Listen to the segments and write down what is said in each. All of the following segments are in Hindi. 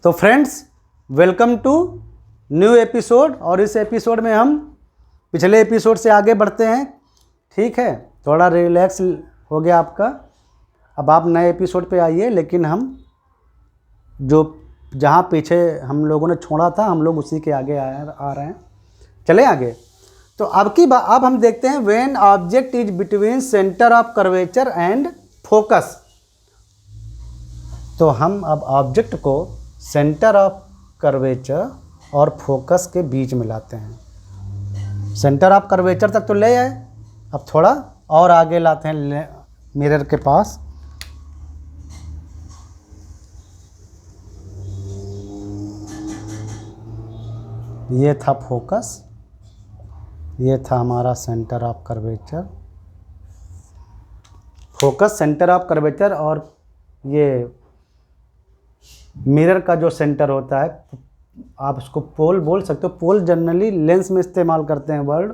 तो friends, welcome to new episode. और इस एपिसोड में हम पिछले एपिसोड से आगे बढ़ते हैं। ठीक है, थोड़ा रिलैक्स हो गया आपका। अब आप नए एपिसोड पे आइए, लेकिन हम जो जहाँ पीछे हम लोगों ने छोड़ा था हम लोग उसी के आगे आ रहे हैं। चले आगे। तो अब हम देखते हैं when object is between centre of curvature and focus. तो हम अब ऑब्जेक्ट को सेंटर ऑफ कर्वेचर और फोकस के बीच में लाते हैं। सेंटर ऑफ कर्वेचर तक तो ले आए, अब थोड़ा और आगे लाते हैं मिरर के पास। ये था फोकस, ये था हमारा centre of curvature. Focus, centre of curvature, और ये मिरर का जो सेंटर होता है, आप उसको पोल बोल सकते हो। पोल जनरली लेंस में इस्तेमाल करते हैं वर्ड,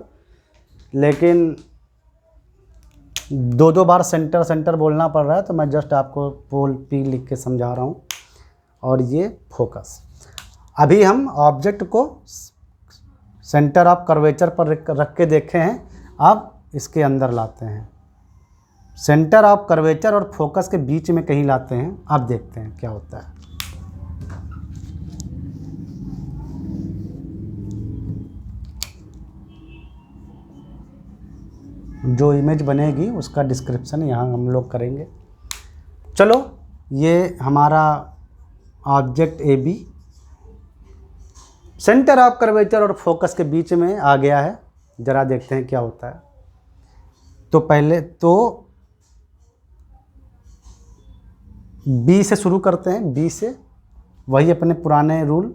लेकिन दो बार सेंटर बोलना पड़ रहा है, तो मैं जस्ट आपको पोल पी लिख के समझा रहा हूँ। और ये फोकस। अभी हम ऑब्जेक्ट को सेंटर ऑफ कर्वेचर पर रख के देखे हैं, अब इसके अंदर लाते हैं। सेंटर ऑफ कर्वेचर और फोकस के बीच में कहीं लाते हैं। अब देखते हैं क्या होता है। जो इमेज बनेगी उसका डिस्क्रिप्शन यहाँ हम लोग करेंगे। चलो, ये हमारा object A B centre of curvature और फोकस के बीच में आ गया है। ज़रा देखते हैं क्या होता है। तो पहले तो बी से शुरू करते हैं। बी से वही अपने पुराने रूल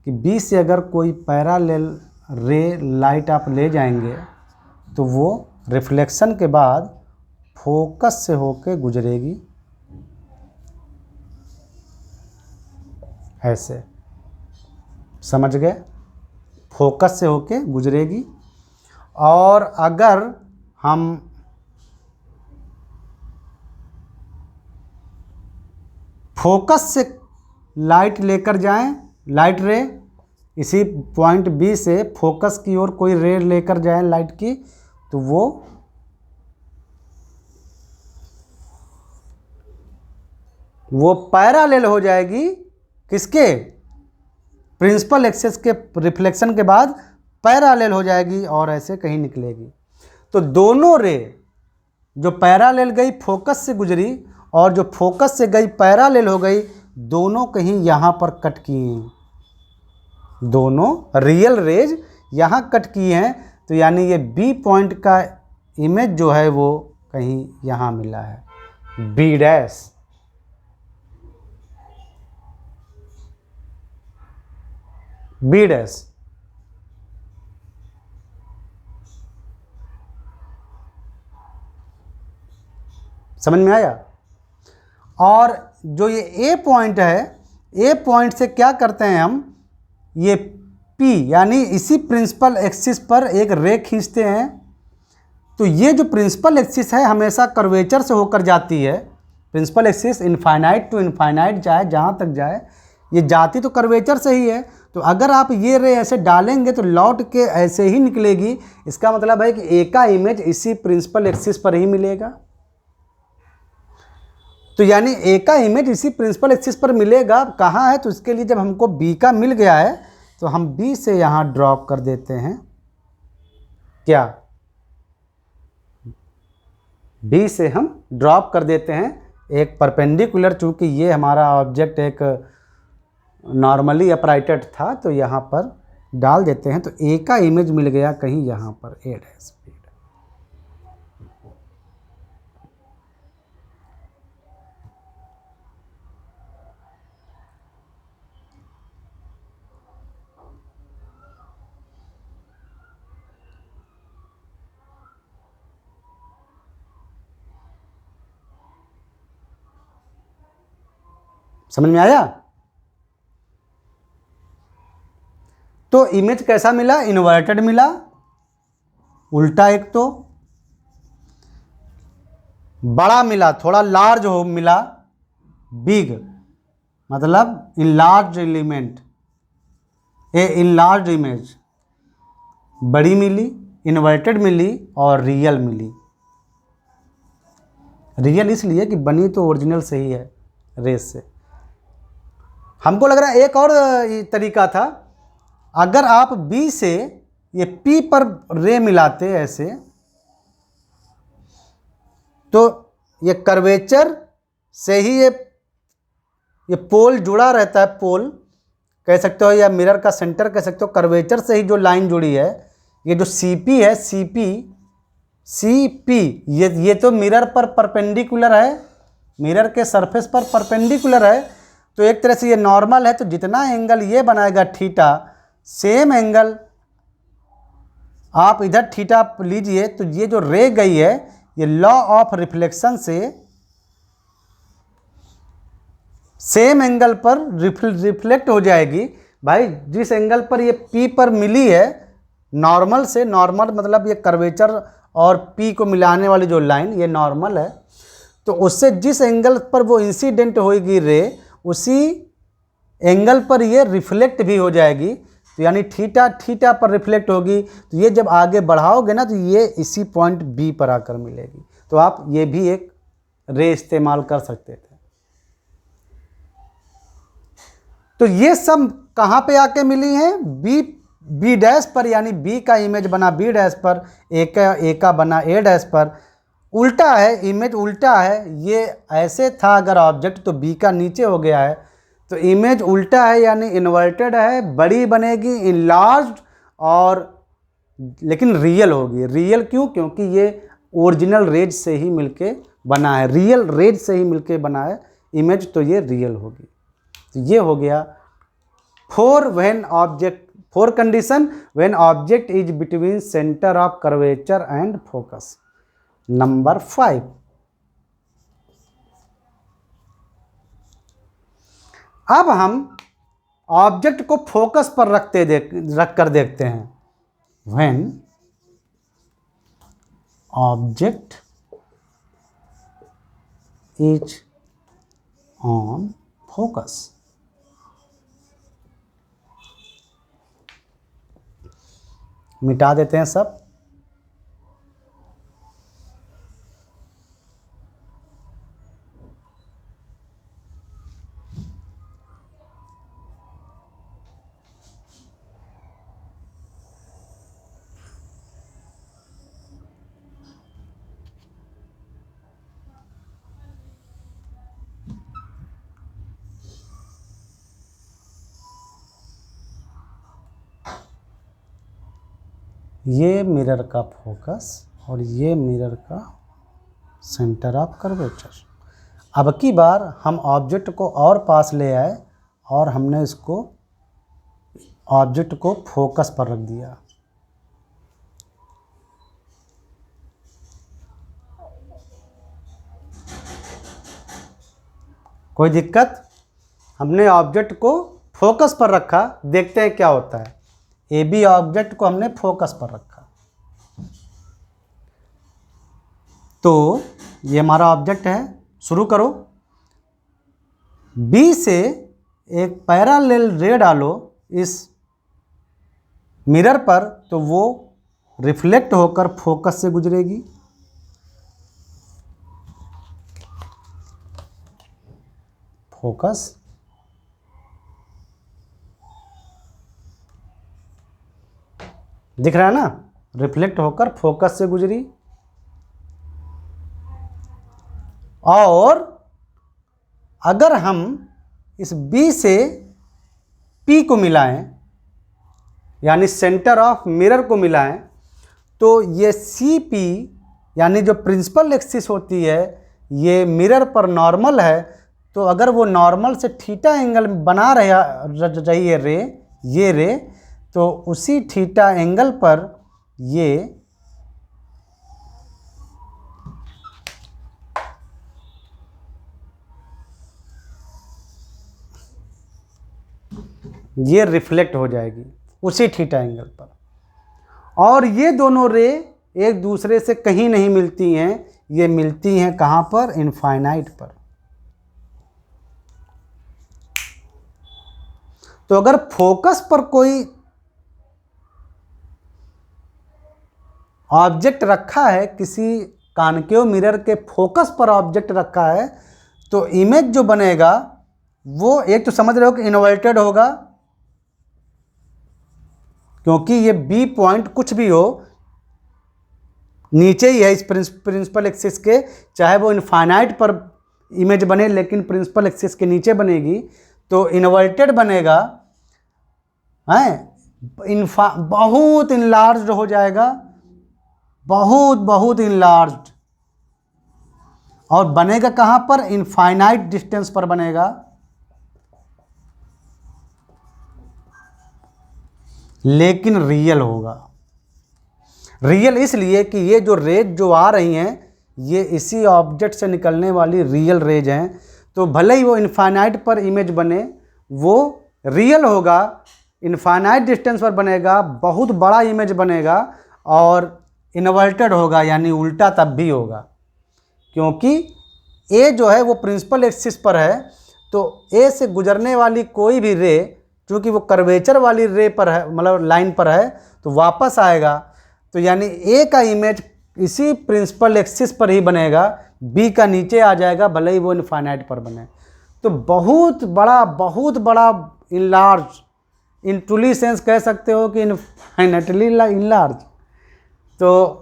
कि बी से अगर कोई पैरेलल रे लाइट आप ले जाएंगे तो वो रिफ्लेक्शन के बाद फोकस से होके गुजरेगी, ऐसे। समझ गए? फोकस से होके गुजरेगी। और अगर हम फोकस से लाइट लेकर जाएं, लाइट रे इसी पॉइंट बी से फोकस की ओर कोई रे लेकर जाएं लाइट की, तो वो पैरेलल हो जाएगी किसके? प्रिंसिपल एक्सिस के रिफ्लेक्शन के बाद पैरेलल हो जाएगी और ऐसे कहीं निकलेगी। तो दोनों रे, जो पैरेलल गई फोकस से गुजरी और जो फोकस से गई पैरेलल हो गई, दोनों कहीं यहाँ पर कट किए हैं। दोनों रियल रेज यहाँ कट किए हैं। तो यानी ये बी पॉइंट का इमेज जो है वो कहीं यहाँ मिला है, बी डैश। B dash. समझ में आया? और जो ये ए पॉइंट है, ए पॉइंट से क्या करते हैं हम, ये पी यानी इसी प्रिंसिपल एक्सिस पर एक रे खींचते हैं। तो ये जो प्रिंसिपल एक्सिस है हमेशा कर्वेचर से होकर जाती है। Principal axis infinite to infinite जाए, जहाँ तक जाए, ये जाती तो कर्वेचर से ही है। तो अगर आप ये रे ऐसे डालेंगे तो लौट के ऐसे ही निकलेगी। इसका मतलब है कि ए का इमेज इसी प्रिंसिपल एक्सिस पर ही मिलेगा। तो यानी ए का इमेज इसी प्रिंसिपल एक्सिस पर मिलेगा। कहाँ है? तो इसके लिए जब हमको बी का मिल गया है तो हम बी से यहाँ ड्रॉप कर देते हैं। क्या? बी से हम ड्रॉप कर देते हैं एक परपेंडिकुलर। चूँकि ये हमारा ऑब्जेक्ट एक नॉर्मली अपराइटेड था, तो यहाँ पर डाल देते हैं। तो ए का इमेज मिल गया कहीं यहाँ पर, ए डैश। समझ में आया? तो इमेज कैसा मिला? इन्वर्टेड मिला, उल्टा। एक तो बड़ा मिला, थोड़ा लार्ज हो मिला, बिग। मतलब इनलार्ज एलिमेंट, ए इनलार्ज इमेज, बड़ी मिली, इन्वर्टेड मिली और रियल मिली। रियल इसलिए कि बनी तो ओरिजिनल से ही है, रेस से। हमको लग रहा है एक और तरीका था, अगर आप बी से ये पी पर रे मिलाते ऐसे, तो ये कर्वेचर से ही ये पोल जुड़ा रहता है, पोल कह सकते हो या मिरर का सेंटर कह सकते हो, कर्वेचर से ही जो लाइन जुड़ी है, ये जो सीपी है, सीपी ये तो मिरर पर परपेंडिकुलर है, मिरर के सरफेस पर परपेंडिकुलर है, तो एक तरह से ये नॉर्मल है, तो जितना एंगल ये बनाएगा थीटा, सेम एंगल आप इधर थीटा लीजिए, तो ये जो रे गई है ये लॉ ऑफ रिफ्लेक्शन से सेम एंगल पर रिफ्लेक्ट हो जाएगी। भाई जिस एंगल पर ये पी पर मिली है नॉर्मल से, नॉर्मल मतलब ये कर्वेचर और पी को मिलाने वाली जो लाइन ये नॉर्मल है, तो उससे जिस एंगल पर वो इंसिडेंट होगी रे, उसी एंगल पर ये रिफ्लेक्ट भी हो जाएगी। तो यानी थीटा पर रिफ्लेक्ट होगी, तो ये जब आगे बढ़ाओगे ना तो ये इसी पॉइंट बी पर आकर मिलेगी। तो आप ये भी एक रे इस्तेमाल कर सकते थे। तो ये सब कहाँ पे आके मिली हैं? बी डैश पर, यानी बी का इमेज बना बी डैश पर, ए का बना ए डैश पर। उल्टा है, इमेज उल्टा है, ये ऐसे था अगर ऑब्जेक्ट, तो बी का नीचे हो गया है, तो इमेज उल्टा है यानी इन्वर्टेड है, बड़ी बनेगी, इनलार्ज्ड, और लेकिन रियल होगी। रियल क्यों? क्योंकि ये ओरिजिनल रेज से ही मिलके बना है, रियल रेज से ही मिलके बना है इमेज, तो ये रियल होगी। तो ये हो गया four condition when object is between centre of curvature and focus. Number 5, अब हम ऑब्जेक्ट को फोकस पर रख कर देखते हैं। When object is on focus, मिटा देते हैं सब। ये मिरर का फोकस और ये मिरर का सेंटर ऑफ कर्वेचर। अब की बार हम ऑब्जेक्ट को और पास ले आए और हमने इसको ऑब्जेक्ट को फोकस पर रख दिया। कोई दिक्कत? हमने ऑब्जेक्ट को फोकस पर रखा, देखते हैं क्या होता है। ए बी ऑब्जेक्ट को हमने फोकस पर रखा, तो ये हमारा ऑब्जेक्ट है। शुरू करो। बी से एक पैरेलल रे डालो इस मिरर पर, तो वो रिफ्लेक्ट होकर फोकस से गुजरेगी। फोकस, दिख रहा है ना, रिफ्लेक्ट होकर फोकस से गुजरी। और अगर हम इस B से P को मिलाएं, यानी सेंटर ऑफ मिरर को मिलाएं, तो ये CP यानी जो प्रिंसिपल एक्सिस होती है, ये मिरर पर नॉर्मल है, तो अगर वो नॉर्मल से थीटा एंगल बना रही है रे, ये रे, तो उसी थीटा एंगल पर ये रिफ्लेक्ट हो जाएगी उसी थीटा एंगल पर। और ये दोनों रे एक दूसरे से कहीं नहीं मिलती हैं, ये मिलती हैं कहाँ पर? इनफाइनाइट पर। तो अगर फोकस पर कोई ऑब्जेक्ट रखा है, किसी कॉनकेव मिरर के फोकस पर ऑब्जेक्ट रखा है, तो इमेज जो बनेगा वो एक तो समझ रहे हो कि इन्वर्टेड होगा, क्योंकि ये बी पॉइंट कुछ भी हो नीचे ही है इस प्रिंसिपल एक्सिस के, चाहे वो इनफाइनाइट पर इमेज बने लेकिन प्रिंसिपल एक्सिस के नीचे बनेगी, तो इन्वर्टेड बनेगा, है बहुत इनलार्ज्ड हो जाएगा, बहुत इनलार्ज्ड, और बनेगा कहाँ पर, इनफाइनाइट डिस्टेंस पर बनेगा, लेकिन रियल होगा। रियल इसलिए कि ये जो रेज जो आ रही हैं ये इसी ऑब्जेक्ट से निकलने वाली रियल रेज हैं, तो भले ही वो इनफाइनाइट पर इमेज बने वो रियल होगा, इनफाइनाइट डिस्टेंस पर बनेगा, बहुत बड़ा इमेज बनेगा, और इन्वर्टेड होगा यानी उल्टा तब भी होगा, क्योंकि ए जो है वो प्रिंसिपल एक्सिस पर है, तो ए से गुजरने वाली कोई भी रे, चूँकि वो कर्वेचर वाली रे पर है, मतलब लाइन पर है, तो वापस आएगा, तो यानी ए का इमेज इसी प्रिंसिपल एक्सिस पर ही बनेगा, बी का नीचे आ जाएगा भले ही वो इनफाइनाइट पर बने। तो बहुत बड़ा इनलार्ज, इन ट्रूली सेंस कह सकते हो कि इनफाइनाइटली इनलार्ज, तो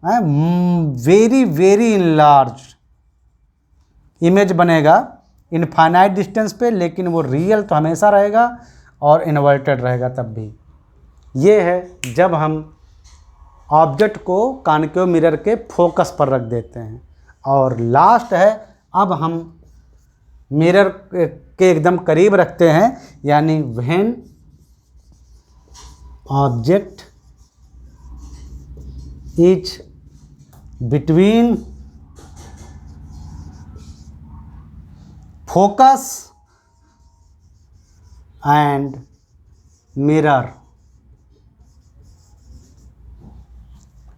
वेरी इनलार्ज इमेज बनेगा इनफाइनाइट डिस्टेंस पे, लेकिन वो रियल तो हमेशा रहेगा और इन्वर्टेड रहेगा तब भी। ये है जब हम ऑब्जेक्ट को कॉनकेव मिरर के फोकस पर रख देते हैं। और लास्ट है, अब हम मिरर के एकदम करीब रखते हैं, यानी when object is between focus and mirror.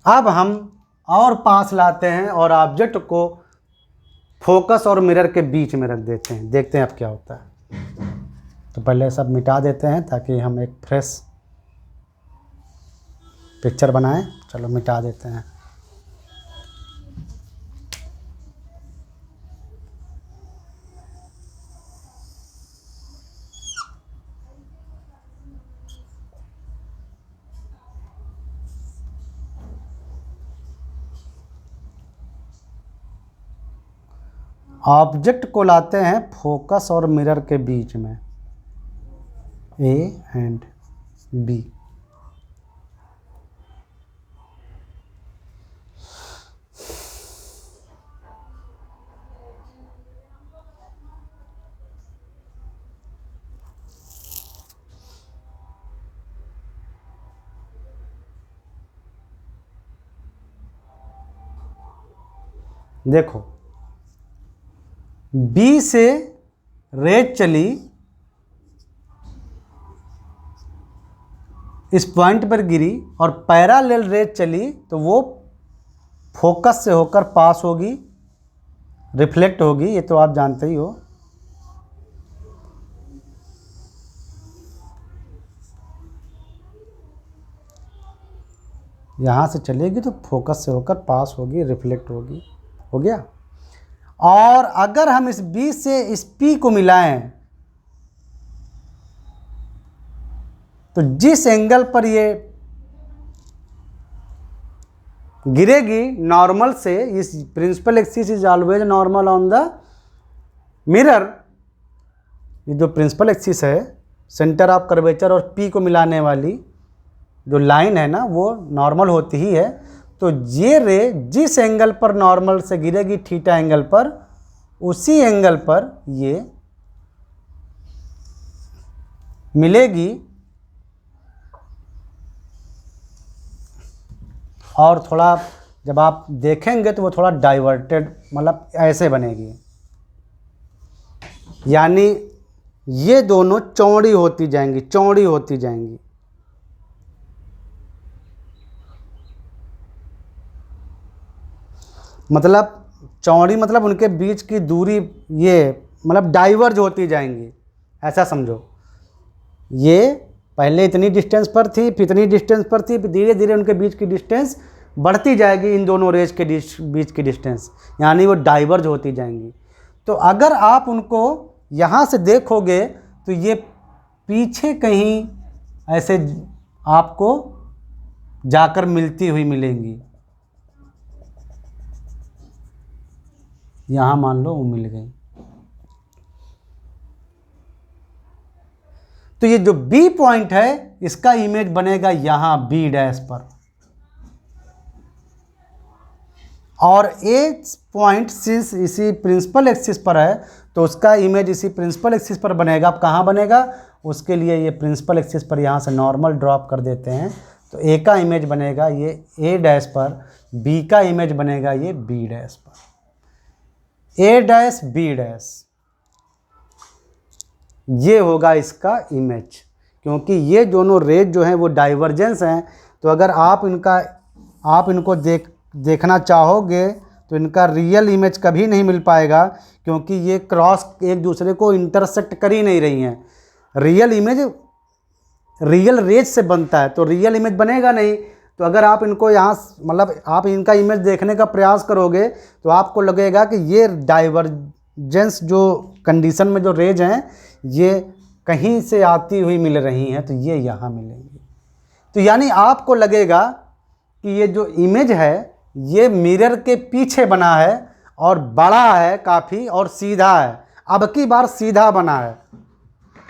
अब हम और पास लाते हैं और ऑब्जेक्ट को फोकस और मिरर के बीच में रख देते हैं, देखते हैं अब क्या होता है। तो पहले सब मिटा देते हैं ताकि हम एक फ्रेश पिक्चर बनाएं। चलो मिटा देते हैं। ऑब्जेक्ट को लाते हैं फोकस और मिरर के बीच में, ए एंड बी। देखो बी से रेज चली, इस पॉइंट पर गिरी और पैरेलल रेज चली, तो वो फोकस से होकर पास होगी, रिफ्लेक्ट होगी, ये तो आप जानते ही हो। यहाँ से चलेगी तो फोकस से होकर पास होगी, रिफ्लेक्ट होगी, हो गया। और अगर हम इस बी से इस पी को मिलाएं तो जिस एंगल पर ये गिरेगी नॉर्मल से, इस principal axis is always normal on the mirror, ये जो प्रिंसिपल एक्सिस है सेंटर ऑफ कर्वेचर और पी को मिलाने वाली जो लाइन है ना वो नॉर्मल होती ही है। तो ये रे जिस एंगल पर नॉर्मल से गिरेगी थीटा एंगल पर, उसी एंगल पर ये मिलेगी और थोड़ा जब आप देखेंगे तो वो थोड़ा डाइवर्टेड, मतलब ऐसे बनेगी, यानी ये दोनों चौड़ी होती जाएंगी, चौड़ी होती जाएंगी। मतलब चौड़ी मतलब उनके बीच की दूरी ये मतलब डाइवर्ज होती जाएंगी, ऐसा समझो। ये पहले इतनी डिस्टेंस पर थी, फिर इतनी डिस्टेंस पर थी, फिर धीरे धीरे उनके बीच की डिस्टेंस बढ़ती जाएगी, इन दोनों रेज के बीच की डिस्टेंस, यानी वो डाइवर्ज होती जाएंगी। तो अगर आप उनको यहाँ से देखोगे तो ये पीछे कहीं ऐसे आपको जाकर मिलती हुई मिलेंगी। यहाँ मान लो वो मिल गई। तो ये जो बी पॉइंट है इसका इमेज बनेगा यहाँ बी डैश पर, और ए पॉइंट सिंस इसी प्रिंसिपल एक्सिस पर है तो उसका इमेज इसी प्रिंसिपल एक्सिस पर बनेगा। अब कहाँ बनेगा, उसके लिए ये प्रिंसिपल एक्सिस पर यहाँ से नॉर्मल ड्रॉप कर देते हैं, तो ए का इमेज बनेगा ये ए डैश पर, बी का इमेज बनेगा ये बी डैश पर। ए डैश बी डैश ये होगा इसका इमेज, क्योंकि ये दोनों रेज जो हैं वो डाइवर्जेंस हैं। तो अगर आप इनको देखना चाहोगे तो इनका रियल इमेज कभी नहीं मिल पाएगा, क्योंकि ये क्रॉस एक दूसरे को इंटरसेक्ट कर ही नहीं रही हैं। रियल इमेज रियल रेज से बनता है, तो रियल इमेज बनेगा नहीं। तो अगर आप इनको यहाँ मतलब आप इनका इमेज देखने का प्रयास करोगे तो आपको लगेगा कि ये डाइवर्जेंस जो कंडीशन में जो रेज हैं ये कहीं से आती हुई मिल रही हैं, तो ये यहाँ मिलेंगी। तो यानी आपको लगेगा कि ये जो इमेज है ये मिरर के पीछे बना है और बड़ा है काफ़ी और सीधा है। अब की बार सीधा बना है।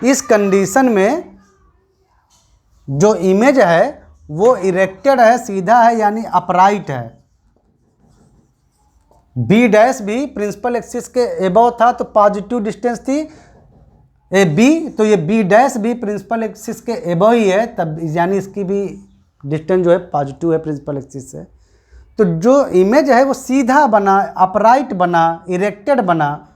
इस कंडीशन में जो इमेज है वो इरेक्टेड है, सीधा है, यानी अपराइट है। बी डैश भी प्रिंसिपल एक्सिस के एबव था तो पॉजिटिव डिस्टेंस थी ए बी, तो ये बी डैश भी प्रिंसिपल एक्सिस के एबव ही है, तब यानी इसकी भी डिस्टेंस जो है पॉजिटिव है प्रिंसिपल एक्सिस से। तो जो इमेज है वो सीधा बना, अपराइट बना, इरेक्टेड बना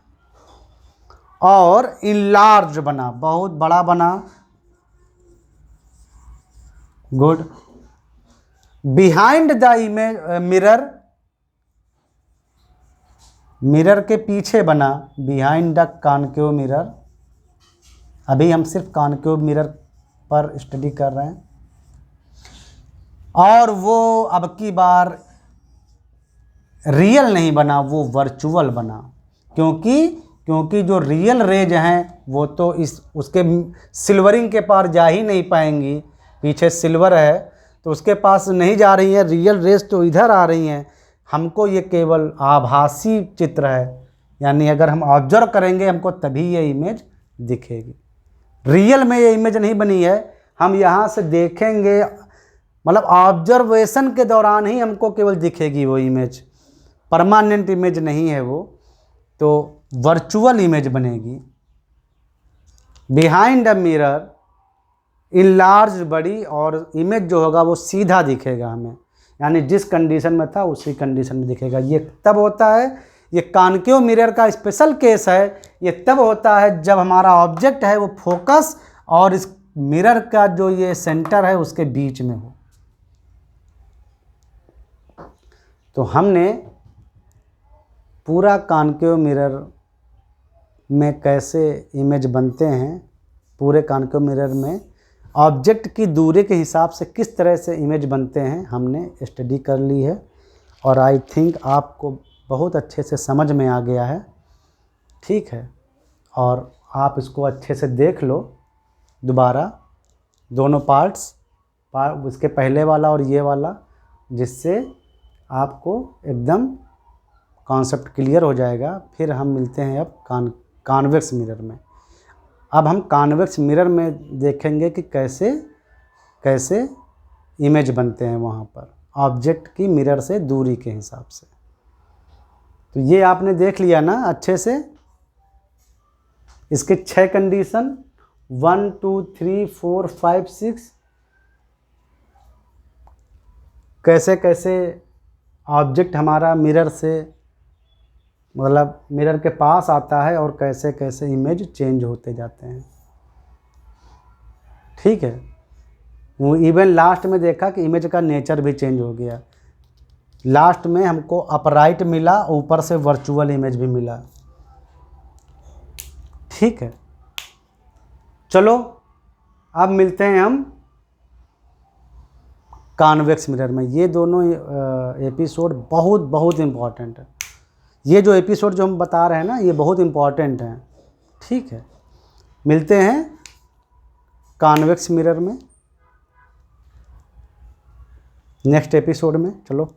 और इनलार्ज बना, बहुत बड़ा बना। Good. Behind the image mirror के पीछे बना, बिहाइंड द कॉनकेव मिरर। अभी हम सिर्फ कॉनकेव मिरर पर स्टडी कर रहे हैं। और वो अब की बार रियल नहीं बना, वो वर्चुअल बना, क्योंकि जो रियल रेज हैं वो तो उसके सिल्वरिंग के पार जा ही नहीं पाएंगी। पीछे सिल्वर है तो उसके पास नहीं जा रही हैं, रियल रेज तो इधर आ रही हैं। हमको ये केवल आभासी चित्र है, यानी अगर हम ऑब्जर्व करेंगे हमको तभी ये इमेज दिखेगी। रियल में ये इमेज नहीं बनी है, हम यहाँ से देखेंगे, मतलब ऑब्जर्वेशन के दौरान ही हमको केवल दिखेगी वो इमेज, परमानेंट इमेज नहीं है वो, तो वर्चुअल इमेज बनेगी। बिहाइंड अ मिरर इनलार्ज बड़ी, और इमेज जो होगा वो सीधा दिखेगा हमें, यानी जिस कंडीशन में था उसी कंडीशन में दिखेगा। ये तब होता है, ये कॉनकेव मिरर का स्पेशल केस है, ये तब होता है जब हमारा ऑब्जेक्ट है वो फोकस और इस मिरर का जो ये सेंटर है उसके बीच में हो। तो हमने पूरा कॉनकेव मिरर में कैसे इमेज बनते हैं, पूरे कॉनकेव मिरर में ऑब्जेक्ट की दूरी के हिसाब से किस तरह से इमेज बनते हैं हमने स्टडी कर ली है, और आई थिंक आपको बहुत अच्छे से समझ में आ गया है। ठीक है, और आप इसको अच्छे से देख लो दोबारा, दोनों पार्ट्स, इसके पहले वाला और ये वाला, जिससे आपको एकदम कॉन्सेप्ट क्लियर हो जाएगा। फिर हम मिलते हैं अब कॉन्वेक्स मिरर में। अब हम कॉन्वेक्स मिरर में देखेंगे कि कैसे इमेज बनते हैं वहाँ पर ऑब्जेक्ट की मिरर से दूरी के हिसाब से। तो ये आपने देख लिया ना अच्छे से, इसके 6 कंडीशन 1 2 3 4 5 6 कैसे कैसे ऑब्जेक्ट हमारा मिरर से मतलब मिरर के पास आता है और कैसे कैसे इमेज चेंज होते जाते हैं। ठीक है, वो इवन लास्ट में देखा कि इमेज का नेचर भी चेंज हो गया। लास्ट में हमको अपराइट मिला, ऊपर से वर्चुअल इमेज भी मिला। ठीक है, चलो अब मिलते हैं हम कॉन्वेक्स मिरर में। ये दोनों एपिसोड बहुत बहुत इम्पॉर्टेंट है। ये जो एपिसोड जो हम बता रहे हैं ना, ये बहुत इम्पॉर्टेंट हैं, ठीक है। मिलते हैं कॉन्वेक्स मिरर में नेक्स्ट एपिसोड में। चलो।